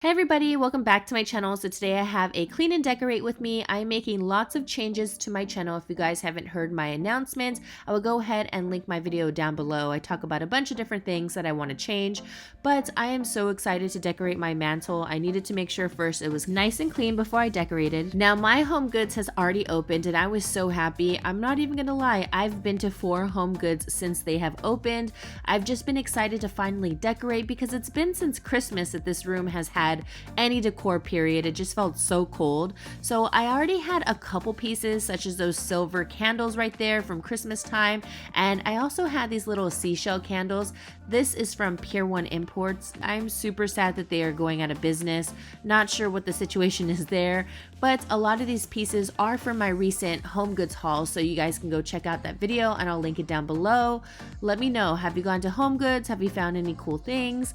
Hey everybody, welcome back to my channel. So today I have a clean and decorate with me. I'm making lots of changes to my channel. If you guys haven't heard my announcements, I will go ahead and link my video down below. I talk about a bunch of different things that I want to change, but I am so excited to decorate my mantle. I needed to make sure first it was nice and clean before I decorated. Now my Home Goods has already opened and I was so happy. I'm not even gonna lie, I've been to 4 Home Goods since they have opened. I've just been excited to finally decorate because it's been since Christmas that this room has had any decor period. It just felt so cold. So I already had a couple pieces such as those silver candles right there from Christmas time, and I also had these little seashell candles. This is from Pier 1 Imports. I'm super sad that they are going out of business. Not sure what the situation is there, but a lot of these pieces are from my recent Home Goods haul, so you guys can go check out that video and I'll link it down below. Let me know, have you gone to Home Goods? Have you found any cool things?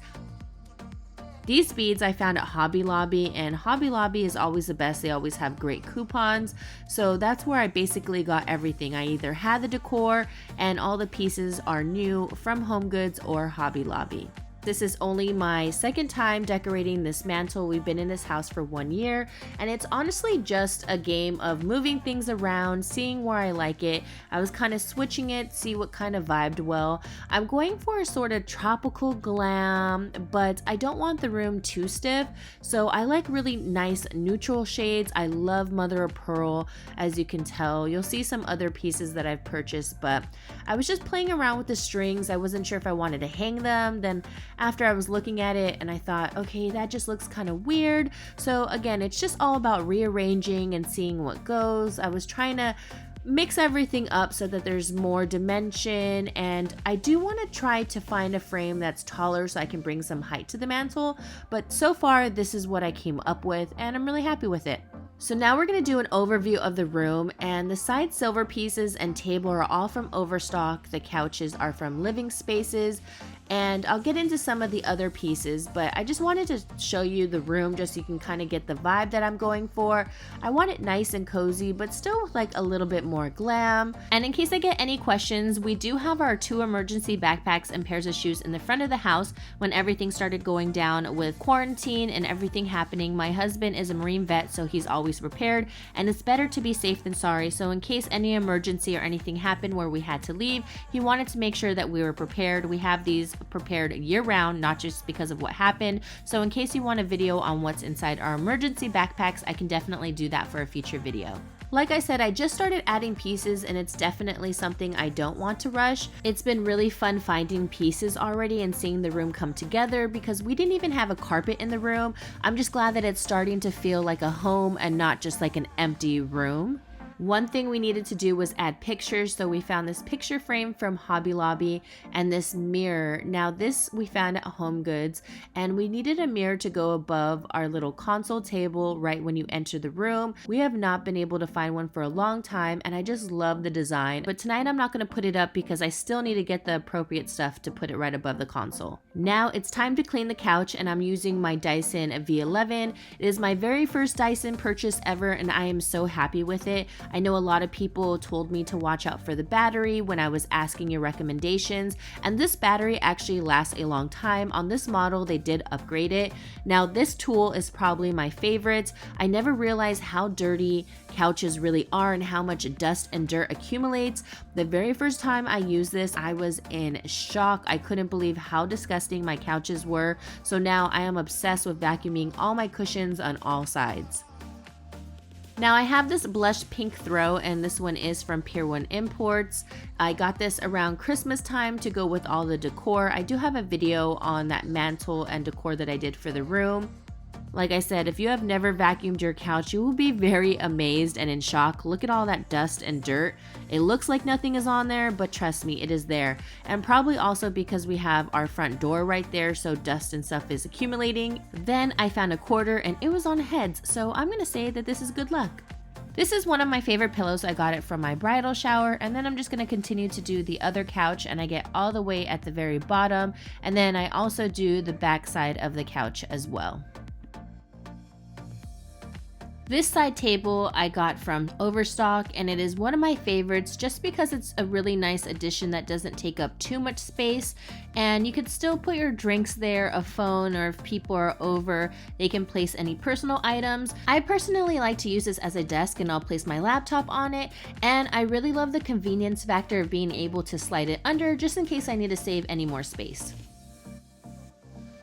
These beads I found at Hobby Lobby, and Hobby Lobby is always the best. They always have great coupons. So that's where I basically got everything. I either had the decor and all the pieces are new from Home Goods or Hobby Lobby. This is only my second time decorating this mantle. We've been in this house for 1 year, and it's honestly just a game of moving things around, seeing where I like it. I was kind of switching it, see what kind of vibed well. I'm going for a sort of tropical glam, but I don't want the room too stiff, so I like really nice neutral shades. I love mother of pearl, as you can tell. You'll see some other pieces that I've purchased, but I was just playing around with the strings. I wasn't sure if I wanted to hang them. Then after I was looking at it and I thought, okay, that just looks kind of weird. So again, it's just all about rearranging and seeing what goes. I was trying to mix everything up so that there's more dimension, and I do want to try to find a frame that's taller so I can bring some height to the mantle, but so far this is what I came up with and I'm really happy with it. So now we're going to do an overview of the room, and the side silver pieces and table are all from Overstock. The couches are from Living Spaces, and I'll get into some of the other pieces, but I just wanted to show you the room just so you can kind of get the vibe that I'm going for. I want it nice and cozy, but still with like a little bit more glam. And in case I get any questions, we do have our 2 emergency backpacks and pairs of shoes in the front of the house. When everything started going down with quarantine and everything happening, my husband is a Marine vet, so he's always prepared, and it's better to be safe than sorry. So in case any emergency or anything happened where we had to leave, he wanted to make sure that we were prepared. We have these prepared year-round, not just because of what happened. So in case you want a video on what's inside our emergency backpacks, I can definitely do that for a future video. Like I said, I just started adding pieces and it's definitely something I don't want to rush. It's been really fun finding pieces already and seeing the room come together because we didn't even have a carpet in the room. I'm just glad that it's starting to feel like a home and not just like an empty room. One thing we needed to do was add pictures, so we found this picture frame from Hobby Lobby and this mirror. Now this we found at Home Goods, and we needed a mirror to go above our little console table right when you enter the room. We have not been able to find one for a long time, and I just love the design. But tonight I'm not going to put it up because I still need to get the appropriate stuff to put it right above the console. Now it's time to clean the couch, and I'm using my Dyson V11. It is my very first Dyson purchase ever, and I am so happy with it. I know a lot of people told me to watch out for the battery when I was asking your recommendations, and this battery actually lasts a long time. On this model, they did upgrade it. Now, this tool is probably my favorite. I never realized how dirty couches really are and how much dust and dirt accumulates. The very first time I used this, I was in shock. I couldn't believe how disgusting my couches were. So now I am obsessed with vacuuming all my cushions on all sides. Now I have this blush pink throw, and this one is from Pier 1 Imports. I got this around Christmas time to go with all the decor. I do have a video on that mantle and decor that I did for the room. Like I said, if you have never vacuumed your couch, you will be very amazed and in shock. Look at all that dust and dirt. It looks like nothing is on there, but trust me, it is there. And probably also because we have our front door right there, so dust and stuff is accumulating. Then I found a quarter and it was on heads, so I'm gonna say that this is good luck. This is one of my favorite pillows. I got it from my bridal shower, and then I'm just going to continue to do the other couch, and I get all the way at the very bottom, and then I also do the back side of the couch as well. This side table I got from Overstock, and it is one of my favorites just because it's a really nice addition that doesn't take up too much space, and you could still put your drinks there, a phone, or if people are over, they can place any personal items. I personally like to use this as a desk, and I'll place my laptop on it, and I really love the convenience factor of being able to slide it under just in case I need to save any more space.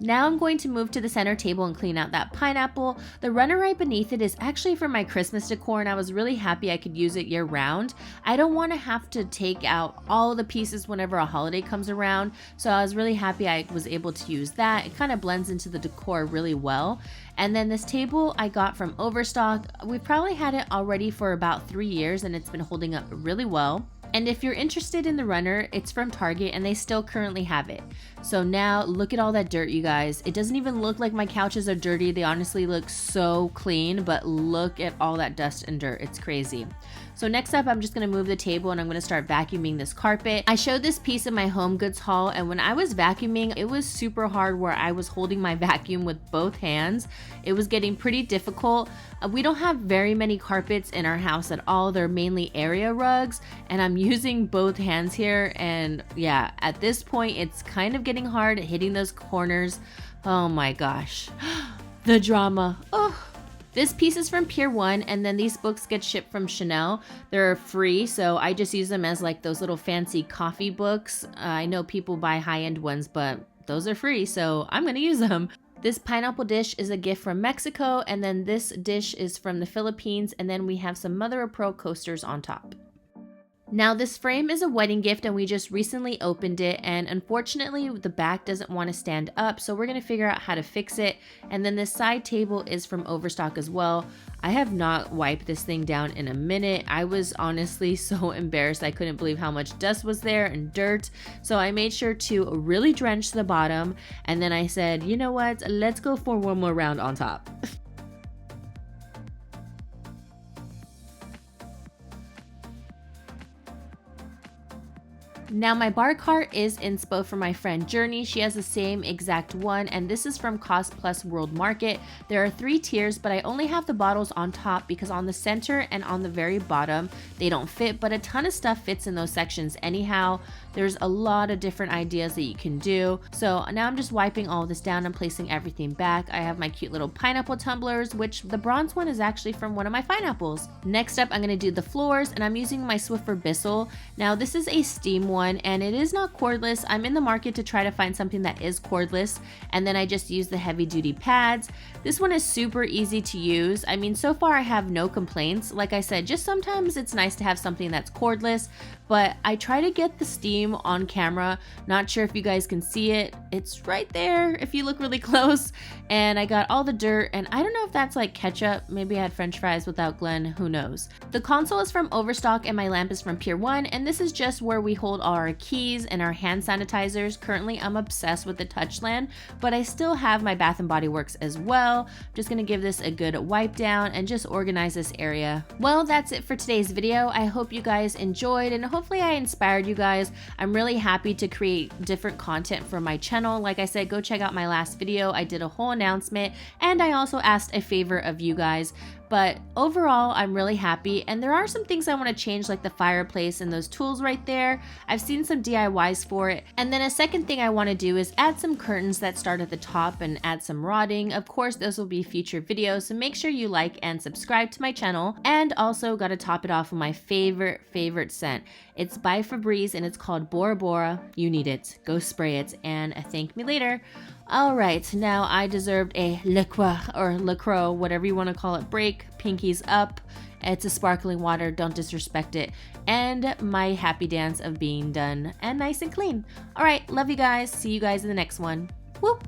Now I'm going to move to the center table and clean out that pineapple. The runner right beneath it is actually for my Christmas decor, and I was really happy I could use it year round. I don't want to have to take out all the pieces whenever a holiday comes around, so I was really happy I was able to use that. It kind of blends into the decor really well. And then this table I got from Overstock. We've probably had it already for about 3 years, and it's been holding up really well. And if you're interested in the runner, it's from Target and they still currently have it. So now look at all that dirt, you guys. It doesn't even look like my couches are dirty. They honestly look so clean, but look at all that dust and dirt. It's crazy. So next up, I'm just gonna move the table and I'm gonna start vacuuming this carpet. I showed this piece in my home goods haul, and when I was vacuuming, it was super hard where I was holding my vacuum with both hands. It was getting pretty difficult. We don't have very many carpets in our house at all. They're mainly area rugs, and I'm using both hands here, and yeah, at this point, it's kind of getting hard hitting those corners. Oh my gosh, the drama. Oh. This piece is from Pier 1, and then these books get shipped from Chanel. They're free, so I just use them as like those little fancy coffee books. I know people buy high-end ones, but those are free, so I'm gonna use them. This pineapple dish is a gift from Mexico, and then this dish is from the Philippines, and then we have some mother of pearl coasters on top. Now this frame is a wedding gift, and we just recently opened it, and unfortunately the back doesn't want to stand up, so we're going to figure out how to fix it. And then this side table is from Overstock as well. I have not wiped this thing down in a minute. I was honestly so embarrassed. I couldn't believe how much dust was there and dirt. So I made sure to really drench the bottom, and then I said, you know what, let's go for one more round on top. Now my bar cart is inspo for my friend Journey. She has the same exact one, and this is from Cost Plus World Market. There are 3 tiers, but I only have the bottles on top because on the center and on the very bottom they don't fit, but a ton of stuff fits in those sections anyhow. There's a lot of different ideas that you can do. So now I'm just wiping all this down and placing everything back. I have my cute little pineapple tumblers, which the bronze one is actually from one of my pineapples. Next up, I'm going to do the floors, and I'm using my Swiffer Bissell. Now this is a steam one, and it is not cordless. I'm in the market to try to find something that is cordless, and then I just use the heavy duty pads. This one is super easy to use. I mean, so far I have no complaints. Like I said, just sometimes it's nice to have something that's cordless, but I try to get the steam on camera. Not sure if you guys can see it. It's right there if you look really close. And I got all the dirt, and I don't know if that's like ketchup. Maybe I had french fries without Glenn, who knows. The console is from Overstock, and my lamp is from Pier 1, and this is just where we hold all our keys and our hand sanitizers. Currently I'm obsessed with the Touchland, but I still have my Bath & Body Works as well. I'm just gonna give this a good wipe down and just organize this area. Well, that's it for today's video. I hope you guys enjoyed, and hopefully I inspired you guys. I'm really happy to create different content for my channel. Like I said, go check out my last video. I did a whole announcement, and I also asked a favor of you guys. But overall, I'm really happy, and there are some things I want to change, like the fireplace and those tools right there. I've seen some DIYs for it. And then a second thing I want to do is add some curtains that start at the top and add some rotting. Of course, those will be future videos, so make sure you like and subscribe to my channel. And also got to top it off with my favorite scent. It's by Febreze, and it's called Bora Bora. You need it. Go spray it and thank me later. Alright, now I deserved a LaCroix, whatever you want to call it, break. Pinkies up. It's a sparkling water, don't disrespect it. And my happy dance of being done and nice and clean. Alright, love you guys. See you guys in the next one. Whoop!